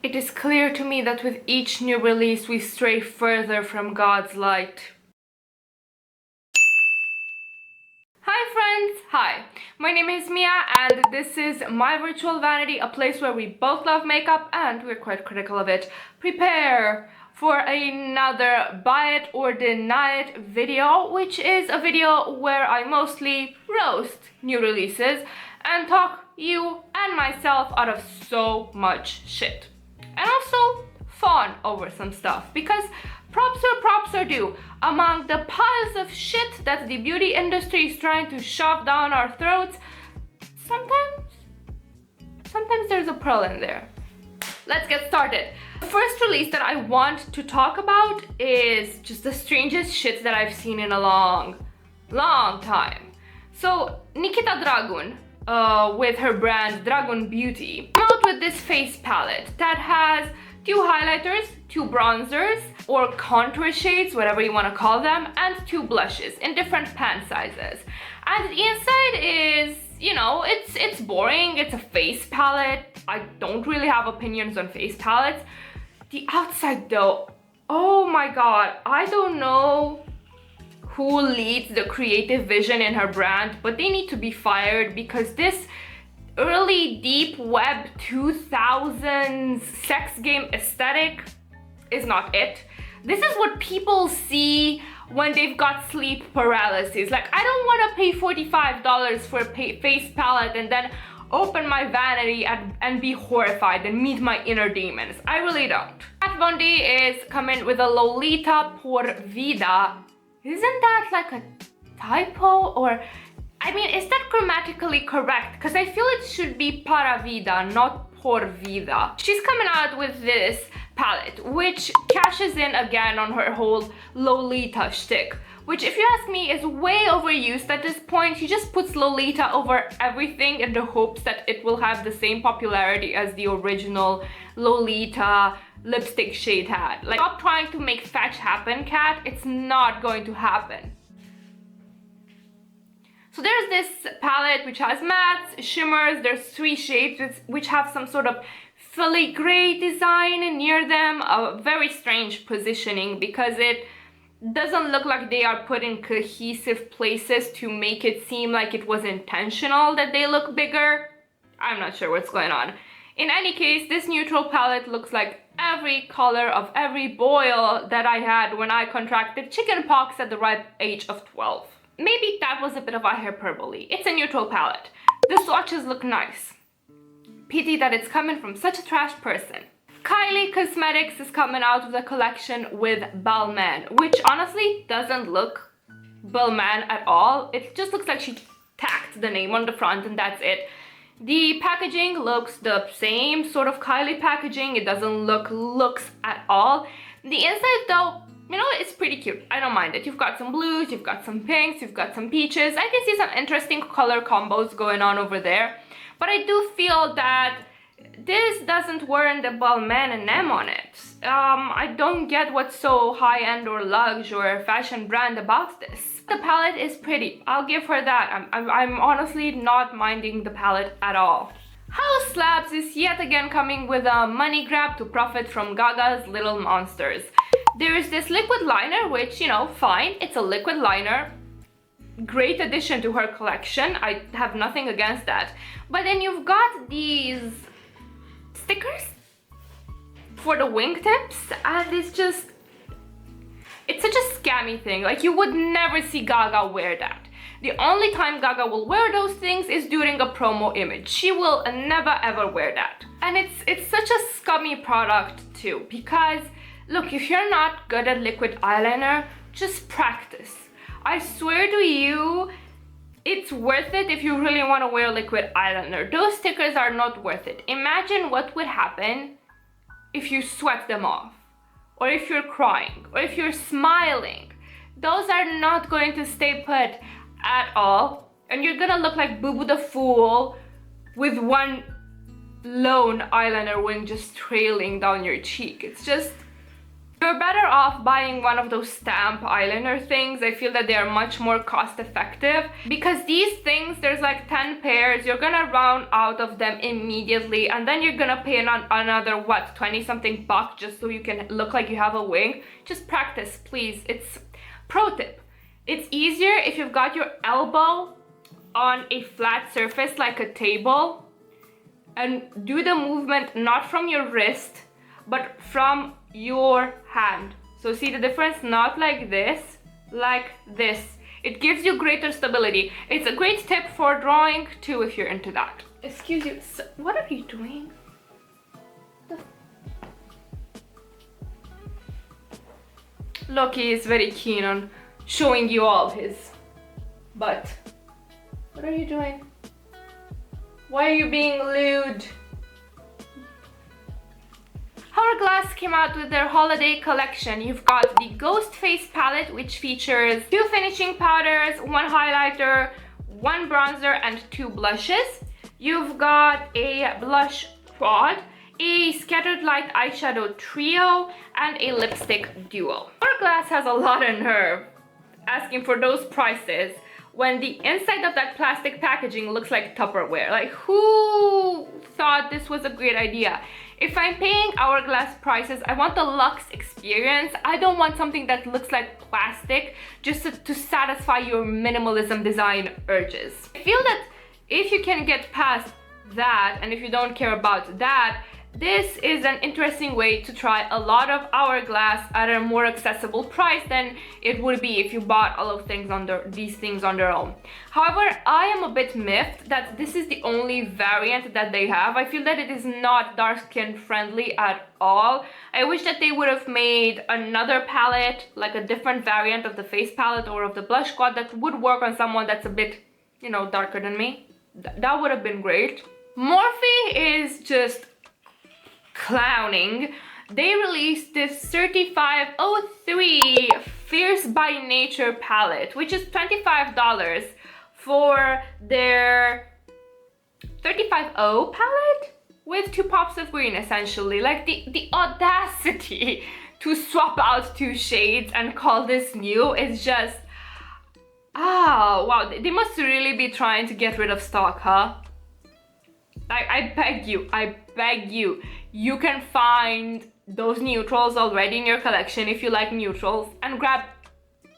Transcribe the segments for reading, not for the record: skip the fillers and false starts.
It is clear to me that with each new release we stray further from God's light. Hi friends! Hi! My name is Mia and this is My Virtual Vanity, a place where we both love makeup and we're quite critical of it. Prepare for another buy it or deny it video, which is a video where I mostly roast new releases and talk you and myself out of so much shit. And also fawn over some stuff, because props are due. Among the piles of shit that the beauty industry is trying to shove down our throats, sometimes there's a pearl in there. Let's get started. The first release that I want to talk about is just the strangest shit that I've seen in a long time. So Nikita Dragun, with her brand Dragun Beauty, came out with this face palette that has 2 highlighters, 2 bronzers or contour shades, whatever you want to call them, and 2 blushes in different pan sizes. And the inside is, you know, it's boring. It's a face palette. I don't really have opinions on face palettes. The outside though, oh my god, I don't know who leads the creative vision in her brand, but they need to be fired, because this early deep web 2000s sex game aesthetic is not it. This is what people see when they've got sleep paralysis. Like, I don't want to pay $45 for a face palette and then open my vanity and be horrified and meet my inner demons. I really don't. Kat Von D is coming with a Lolita Por Vida. Isn't that like a typo? Or, I mean, is that grammatically correct? Because I feel it should be Para Vida, not Por Vida. She's coming out with this palette, which cashes in again on her whole Lolita shtick, which, if you ask me, is way overused at this point. She just puts Lolita over everything in the hopes that it will have the same popularity as the original Lolita lipstick shade had. Like, stop trying to make fetch happen, Kat. It's not going to happen. So there's this palette which has mattes, shimmers. There's 3 shades which have some sort of filigree design near them. A very strange positioning, because it doesn't look like they are put in cohesive places to make it seem like it was intentional that they look bigger. I'm not sure what's going on. In any case, this neutral palette looks like every color of every boil that I had when I contracted chickenpox at the ripe age of 12. Maybe that was a bit of a hyperbole. It's a neutral palette. The swatches look nice. Pity that it's coming from such a trash person. Kylie Cosmetics is coming out with a collection with Balmain, which honestly doesn't look Balmain at all. It just looks like she tacked the name on the front and that's it. The packaging looks the same sort of Kylie packaging. It doesn't look luxe at all. The inside though, you know, it's pretty cute. I don't mind it. You've got some blues, you've got some pinks, you've got some peaches. I can see some interesting color combos going on over there. But I do feel that this doesn't warrant the Balmain name on it. I don't get what's so high-end or luxe or fashion brand about this. The palette is pretty. I'll give her that. I'm honestly not minding the palette at all. Haus Labs is yet again coming with a money grab to profit from Gaga's Little Monsters. There's this liquid liner, which, you know, fine. It's a liquid liner. Great addition to her collection. I have nothing against that. But then you've got these stickers for the wingtips, and it's such a scammy thing. Like, you would never see Gaga wear that. The only time Gaga will wear those things is during a promo image. She will never ever wear that. And it's such a scummy product too, because look, if you're not good at liquid eyeliner, just practice. I swear to you, it's worth it if you really want to wear liquid eyeliner. Those stickers are not worth it. Imagine what would happen if you sweat them off, or if you're crying, or if you're smiling. Those are not going to stay put at all, and you're gonna look like Boo Boo the Fool with one lone eyeliner wing just trailing down your cheek. It's just You're better off buying one of those stamp eyeliner things. I feel that they are much more cost effective because these things, there's like 10 pairs. You're gonna run out of them immediately and then you're gonna pay another, what, 20 something bucks just so you can look like you have a wing. Just practice, please. It's pro tip. It's easier if you've got your elbow on a flat surface like a table and do the movement not from your wrist but from your hand. So see the difference? Not like this, like this. It gives you greater stability. It's a great tip for drawing too if you're into that. Excuse you, what are you doing? Loki is very keen on showing you all his butt. What are you doing? Why are you being lewd? Hourglass came out with their holiday collection. You've got the Ghost Face palette, which features 2 finishing powders, 1 highlighter, 1 bronzer, and 2 blushes. You've got a blush quad, a scattered light eyeshadow trio, and a lipstick duo. Hourglass has a lot of nerve asking for those prices when the inside of that plastic packaging looks like Tupperware. Like, who thought this was a great idea? If I'm paying Hourglass prices, I want the luxe experience. I don't want something that looks like plastic just to satisfy your minimalism design urges. I feel that if you can get past that, and if you don't care about that, this is an interesting way to try a lot of Hourglass at a more accessible price than it would be if you bought all of these things on their own. However, I am a bit miffed that this is the only variant that they have. I feel that it is not dark skin friendly at all. I wish that they would have made another palette, like a different variant of the face palette or of the blush quad that would work on someone that's a bit, you know, darker than me. That would have been great. Morphe is just clowning. They released this 3503 Fierce by Nature palette, which is $25 for their 350 palette with 2 pops of green, essentially. Like the audacity to swap out 2 shades and call this new is just, wow, they must really be trying to get rid of stock, huh? I beg you, you can find those neutrals already in your collection if you like neutrals and grab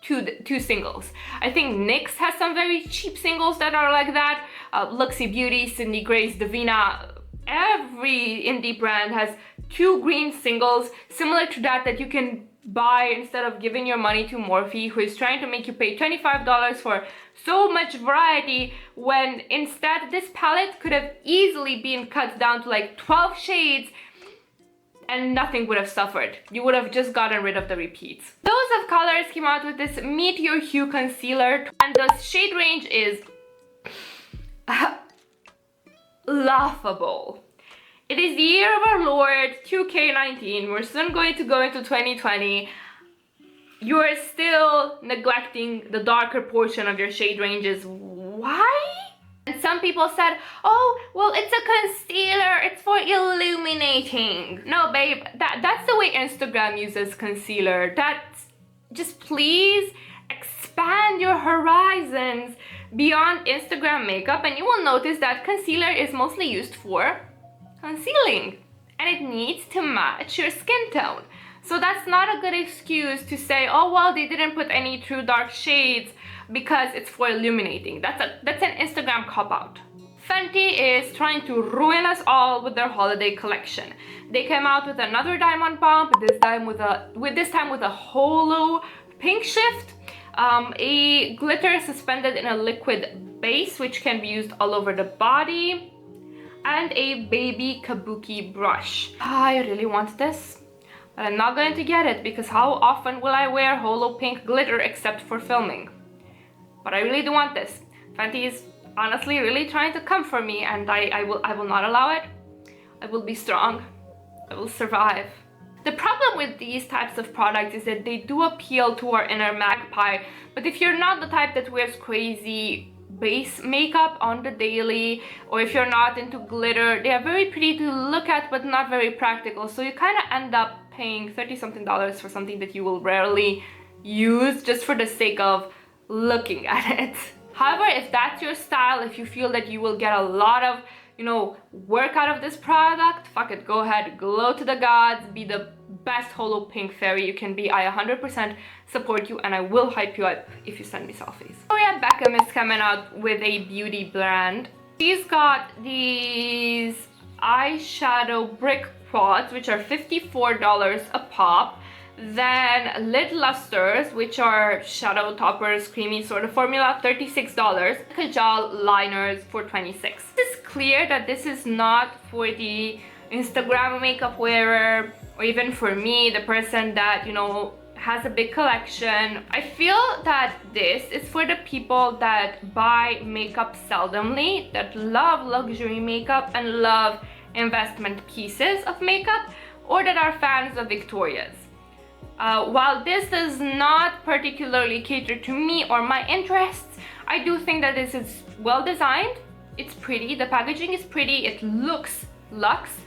two singles. I think NYX has some very cheap singles that are like that. Luxie Beauty, Sydney Grace, Davina, every indie brand has 2 green singles similar to that you can buy instead of giving your money to Morphe, who is trying to make you pay $25 for so much variety, when instead this palette could have easily been cut down to like 12 shades and nothing would have suffered. You would have just gotten rid of the repeats. Those of Colors came out with this Meet Your Hue concealer, and the shade range is laughable. It is the year of our Lord 2K19. We're soon going to go into 2020. You are still neglecting the darker portion of your shade ranges. Why? And some people said, oh, well, it's a concealer. It's for illuminating. No, babe, that's the way Instagram uses concealer. That's just, please expand your horizons beyond Instagram makeup, and you will notice that concealer is mostly used for concealing, and it needs to match your skin tone. So that's not a good excuse to say, oh well, they didn't put any true dark shades because it's for illuminating. That's an Instagram cop-out. Fenty is trying to ruin us all with their holiday collection. They came out with another diamond pump, this time with a holo pink shift, a glitter suspended in a liquid base which can be used all over the body, and a baby kabuki brush. I really want this, but I'm not going to get it because how often will I wear holo pink glitter except for filming? But I really do want this. Fenty is honestly really trying to come for me, and I will not allow it. I will be strong. I will survive. The problem with these types of products is that they do appeal to our inner magpie, but if you're not the type that wears crazy base makeup on the daily, or if you're not into glitter, they are very pretty to look at but not very practical, so you kind of end up paying $30-something for something that you will rarely use just for the sake of looking at it. However, if that's your style, if you feel that you will get a lot of, you know, work out of this product, fuck it, go ahead, glow to the gods, be the best holo pink fairy you can be. I 100% support you, and I will hype you up if you send me selfies. Victoria Beckham is coming out with a beauty brand. She's got these eyeshadow brick quads, which are $54 a pop. Then lid lusters, which are shadow toppers, creamy sort of formula, $36. Kajal liners for $26. It's clear that this is not for the Instagram makeup wearer, or even for me, the person that, you know, has a big collection. I feel that this is for the people that buy makeup seldomly, that love luxury makeup and love investment pieces of makeup, or that are fans of Victoria's. While this does not particularly cater to me or my interests, I do think that this is well designed, it's pretty, the packaging is pretty, it looks luxe,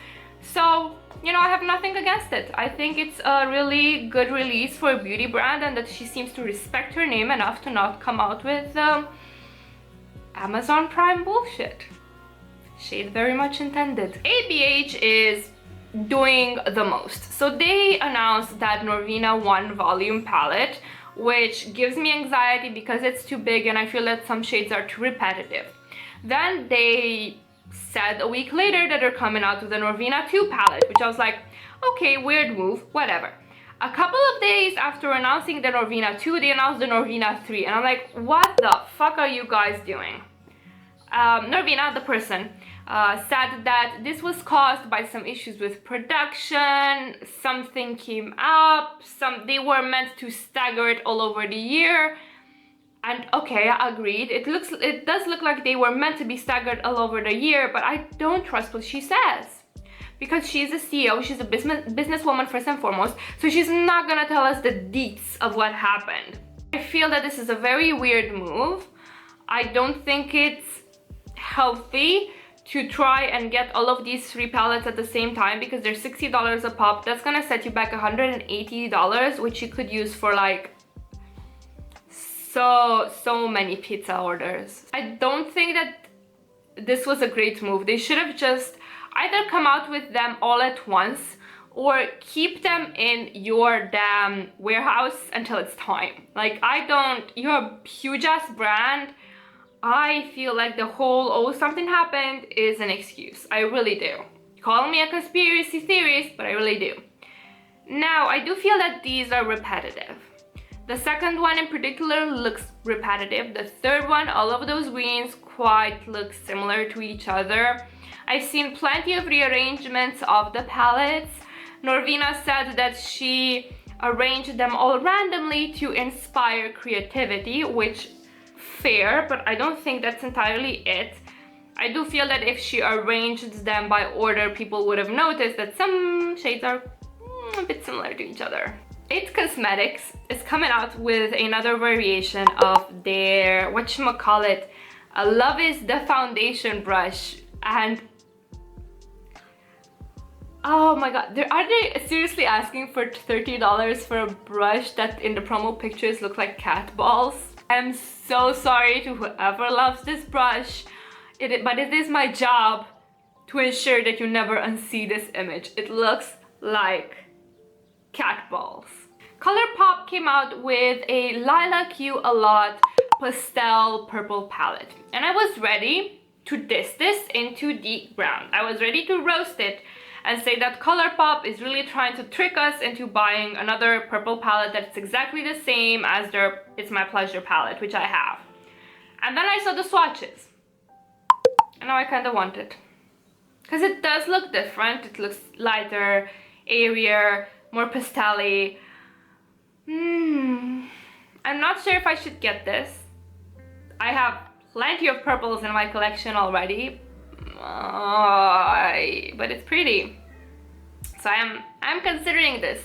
so, you know, I have nothing against it. I think it's a really good release for a beauty brand, and that she seems to respect her name enough to not come out with Amazon Prime bullshit. Shade very much intended. ABH is doing the most. So they announced that Norvina 1 volume palette, which gives me anxiety because it's too big and I feel that some shades are too repetitive. Then they said a week later that they're coming out with the Norvina 2 palette, which I was like, okay, weird move, whatever. A couple of days after announcing the Norvina 2, they announced the Norvina 3, and I'm like, what the fuck are you guys doing? Norvina, the person, said that this was caused by some issues with production, something came up, they were meant to stagger it all over the year, and okay, I agreed. It does look like they were meant to be staggered all over the year, but I don't trust what she says. Because she's a CEO, she's a businesswoman first and foremost, so she's not gonna tell us the deets of what happened. I feel that this is a very weird move. I don't think it's healthy to try and get all of these 3 palettes at the same time, because they're $60 a pop. That's gonna set you back $180, which you could use for like so many pizza orders. I don't think that this was a great move. They should have just either come out with them all at once or keep them in your damn warehouse until it's time. Like, you're a huge ass brand. I feel like the whole, oh, something happened is an excuse. I really do. Call me a conspiracy theorist, but I really do. Now, I do feel that these are repetitive. The second one in particular looks repetitive. The third one, all of those greens quite look similar to each other. I've seen plenty of rearrangements of the palettes. Norvina said that she arranged them all randomly to inspire creativity, which fair, but I don't think that's entirely it. I do feel that if she arranged them by order, people would have noticed that some shades are a bit similar to each other. KVD Cosmetics is coming out with another variation of their, whatchamacallit, Love is the foundation brush, and oh my god, are they seriously asking for $30 for a brush that in the promo pictures look like cat balls? I'm so sorry to whoever loves this brush, but it is my job to ensure that you never unsee this image. It looks like cat balls. Colourpop came out with a Lilac You a lot pastel purple palette, and I was ready to diss this into deep brown. I was ready to roast it and say that Colourpop is really trying to trick us into buying another purple palette that's exactly the same as their It's My Pleasure palette, which I have. And then I saw the swatches, and now I kind of want it. Because it does look different. It looks lighter, airier, more pastel-y. I'm not sure if I should get this. I have plenty of purples in my collection already. But it's pretty, so I'm considering this.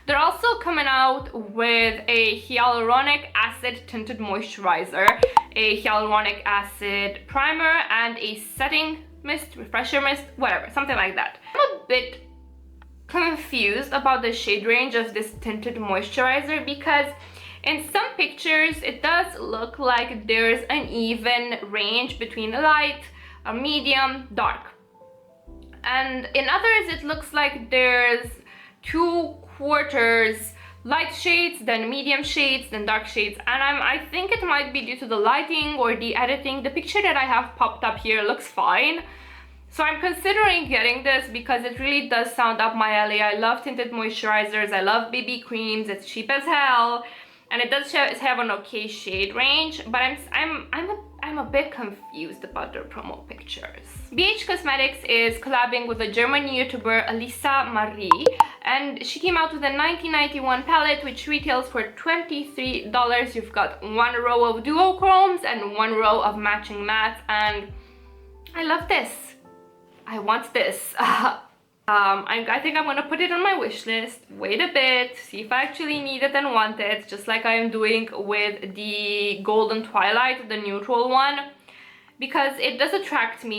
They're also coming out with a hyaluronic acid tinted moisturizer a hyaluronic acid primer, and a setting mist, refresher mist, whatever, something like that. I'm a bit confused about the shade range of this tinted moisturizer because in some pictures it does look like there's an even range between light, medium, dark. And in others it looks like there's 2/4 light shades, then medium shades, then dark shades, and I think it might be due to the lighting or the editing. The picture that I have popped up here looks fine, so I'm considering getting this because it really does sound up my alley. I love tinted moisturizers, I love BB creams, it's cheap as hell, and it does have an okay shade range, but I'm a bit confused about their promo pictures. BH Cosmetics is collabing with a German YouTuber, Alyssa Marie, and she came out with a 1991 palette which retails for $23. You've got one row of duochromes and one row of matching mattes, and I love this. I want this. I think I'm gonna put it on my wish list, wait a bit, see if I actually need it and want it, just like I am doing with the Golden Twilight, the neutral one, because it does attract me.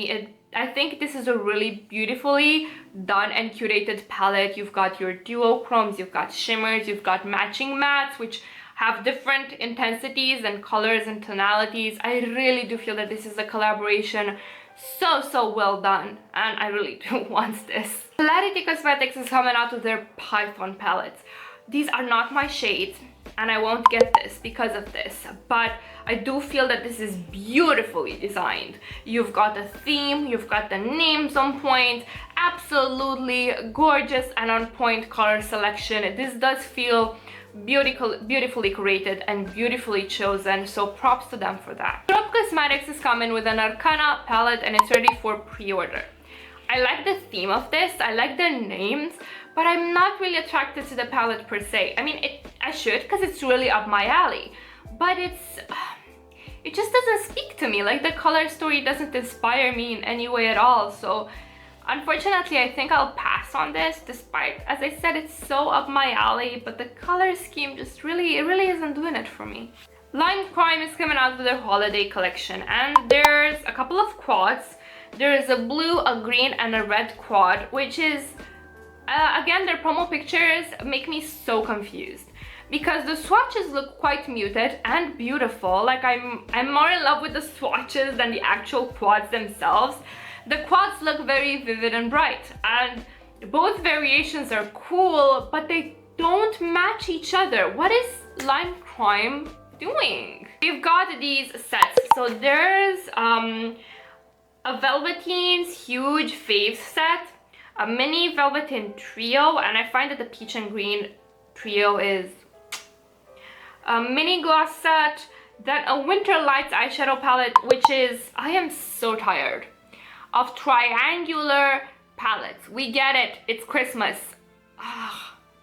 I think this is a really beautifully done and curated palette. You've got your duochromes, you've got shimmers, you've got matching mattes, which have different intensities and colors and tonalities. I really do feel that this is a collaboration so well done, and I really do want this. Klarity Cosmetics is coming out with their Python palettes. These are not my shades, and I won't get this because of this, but I do feel that this is beautifully designed. You've got a theme, you've got the names on point, absolutely gorgeous and on point color selection. This does feel beautifully created and beautifully chosen, so props to them for that. Strobe Cosmetics is coming with an Arcana palette and it's ready for pre-order. I like the theme of this, I like the names, but I'm not really attracted to the palette per se. I mean, I should, because it's really up my alley, but it just doesn't speak to me. Like, the color story doesn't inspire me in any way at all, so unfortunately I think I'll pass on this, despite, as I said, it's so up my alley, but the color scheme just really isn't doing it for me. Lime Crime is coming out with their holiday collection, and there's a couple of quads. There is a blue, a green, and a red quad, which is, again, their promo pictures make me so confused because the swatches look quite muted and beautiful. Like, I'm more in love with the swatches than the actual quads themselves. The quads look very vivid and bright, and both variations are cool, but they don't match each other. What is Lime Crime doing? We've got these sets. So there's a Velveteen's huge fave set, a mini Velveteen trio, and I find that the peach and green trio is a mini gloss set, then a Winter Lights eyeshadow palette, which is, I am so tired of triangular palettes. We get it, it's Christmas.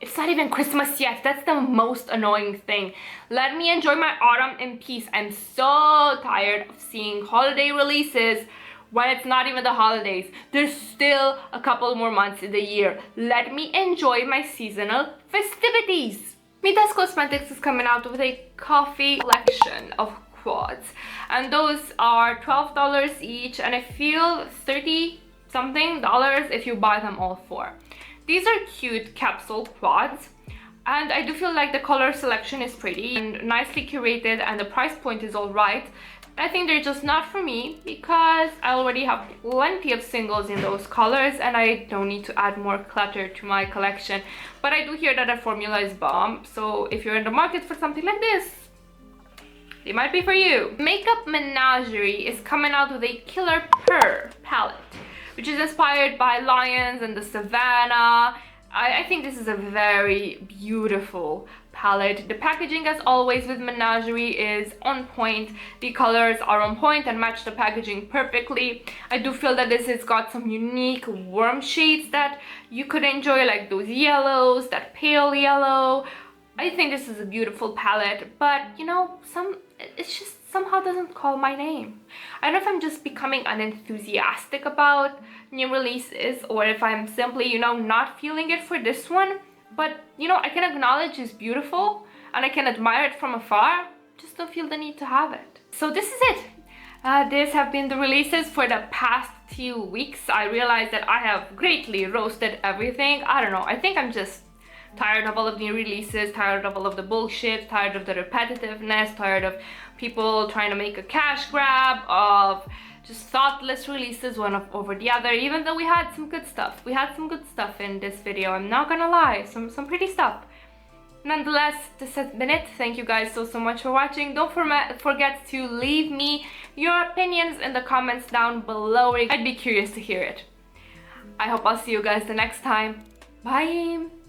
It's not even Christmas yet. That's the most annoying thing. Let me enjoy my autumn in peace. I'm so tired of seeing holiday releases when it's not even the holidays. There's still a couple more months in the year. Let me enjoy my seasonal festivities. Midas Cosmetics is coming out with a coffee collection of quads, and those are $12 each, and I feel $30 something if you buy them all four. These are cute capsule quads, and I do feel like the color selection is pretty and nicely curated, and the price point is all right. I think they're just not for me because I already have plenty of singles in those colors and I don't need to add more clutter to my collection. But I do hear that the formula is bomb, so if you're in the market for something like this, it might be for you. Makeup Menagerie is coming out with a Killer Purr palette, which is inspired by lions and the savannah. I think this is a very beautiful palette. The packaging, as always with Menagerie, is on point. The colors are on point and match the packaging perfectly. I do feel that this has got some unique warm shades that you could enjoy, like those yellows, that pale yellow. I think this is a beautiful palette, but you know, it just somehow doesn't call my name. I don't know if I'm just becoming unenthusiastic about new releases, or if I'm simply, you know, not feeling it for this one. But, you know, I can acknowledge it's beautiful and I can admire it from afar, just don't feel the need to have it. So this is it. These have been the releases for the past few weeks. I realized that I have greatly roasted everything. I don't know, I think I'm just tired of all of the new releases, tired of all of the bullshit, tired of the repetitiveness, tired of people trying to make a cash grab, of just thoughtless releases one over the other, even though we had some good stuff. We had some good stuff in this video, I'm not gonna lie, some pretty stuff. Nonetheless, this has been it. Thank you guys so much for watching. Don't forget to leave me your opinions in the comments down below. I'd be curious to hear it. I hope I'll see you guys the next time. Bye!